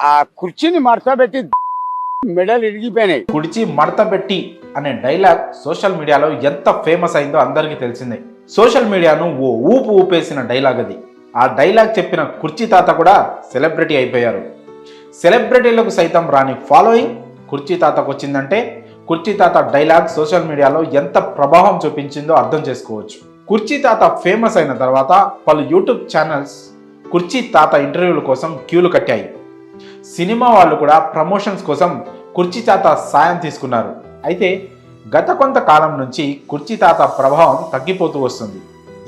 ఆ కుర్చీని మడతబెట్టి మెడలు ఇరిగిపోయినాయి. కుడిచి మడతబెట్టి అనే డైలాగ్ సోషల్ మీడియాలో ఎంత ఫేమస్ అయిందో అందరికీ తెలిసిందే. సోషల్ మీడియాను ఓ ఊపు ఊపేసిన డైలాగ్ అది. ఆ డైలాగ్ చెప్పిన కుర్చీ తాత కూడా సెలబ్రిటీ అయిపోయారు. సెలబ్రిటీలకు సైతం రాని ఫాలోయింగ్ కుర్చీ తాతకు వచ్చిందంటే కుర్చీ తాత డైలాగ్ సోషల్ మీడియాలో ఎంత ప్రభావం చూపించిందో అర్థం చేసుకోవచ్చు. కుర్చీ తాత ఫేమస్ అయిన తర్వాత పలు యూట్యూబ్ ఛానల్స్ కుర్చీ తాత ఇంటర్వ్యూల కోసం క్యూలు కట్టాయి. సినిమా వాళ్ళు కూడా ప్రమోషన్స్ కోసం కుర్చీ తాత సాయం తీసుకున్నారు. అయితే గత కొంతకాలం నుంచి కుర్చీ తాత ప్రభావం తగ్గిపోతూ వస్తుంది.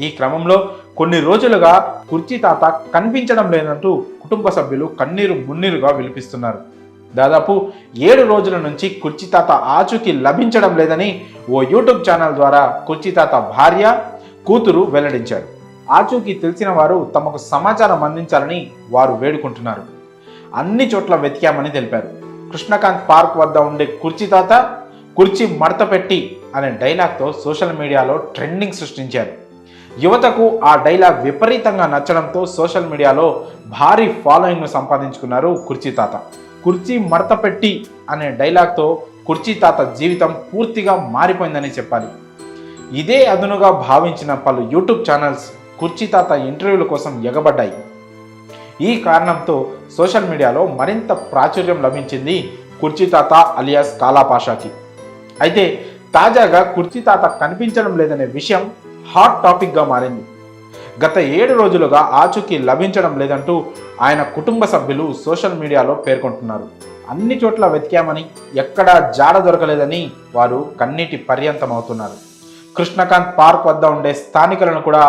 ఈ క్రమంలో కొన్ని రోజులుగా కుర్చీ తాత కనిపించడం లేదంటూ కుటుంబ సభ్యులు కన్నీరు మున్నీరుగా విలిపిస్తున్నారు. దాదాపు 7 రోజుల నుంచి కుర్చీ తాత ఆచూకీ లభించడం లేదని ఓ యూట్యూబ్ ఛానల్ ద్వారా కుర్చీ తాత భార్య, కూతురు వెల్లడించారు. ఆచూకీ తెలిసిన వారు తమకు సమాచారం అందించాలని వారు వేడుకుంటున్నారు. అన్ని చోట్ల వెతికామని తెలిపారు. కృష్ణకాంత్ పార్క్ వద్ద ఉండే కుర్చీ తాత కుర్చీ మడతపెట్టి అనే డైలాగ్తో సోషల్ మీడియాలో ట్రెండింగ్ సృష్టించారు. యువతకు ఆ డైలాగ్ విపరీతంగా నచ్చడంతో సోషల్ మీడియాలో భారీ ఫాలోయింగ్ను సంపాదించుకున్నారు కుర్చీ తాత. కుర్చీ మడతపెట్టి అనే డైలాగ్తో కుర్చీ తాత జీవితం పూర్తిగా మారిపోయిందని చెప్పాలి. ఇదే అదునుగా భావించిన పలు యూట్యూబ్ ఛానల్స్ కుర్చీ తాత ఇంటర్వ్యూల కోసం ఎగబడ్డాయి. ఈ కారణంతో సోషల్ మీడియాలో మరింత ప్రాచుర్యం లభించింది కుర్చీ తాత అలియాస్ కాలాపాషాకి. అయితే తాజాగా కుర్చీ తాత కనిపించడం లేదనే విషయం హాట్ టాపిక్గా మారింది. గత 7 రోజులుగా ఆచూకీ లభించడం లేదంటూ ఆయన కుటుంబ సభ్యులు సోషల్ మీడియాలో పేర్కొంటున్నారు. అన్ని చోట్ల వెతికామని ఎక్కడా జాడ దొరకలేదని వారు కన్నీటి పర్యంతమవుతున్నారు. కృష్ణకాంత్ పార్క్ వద్ద ఉండే స్థానికులను కూడా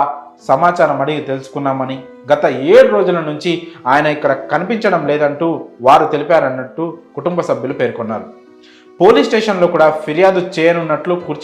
సమాచారం అడిగి తెలుసుకున్నామని, గత 7 రోజుల నుంచి ఆయన ఇక్కడ కనిపించడం లేదంటూ వారు తెలిపారన్నట్టు కుటుంబ సభ్యులు పేర్కొన్నారు. పోలీస్ స్టేషన్లో కూడా ఫిర్యాదు చేయనున్నట్లు కుర్చీ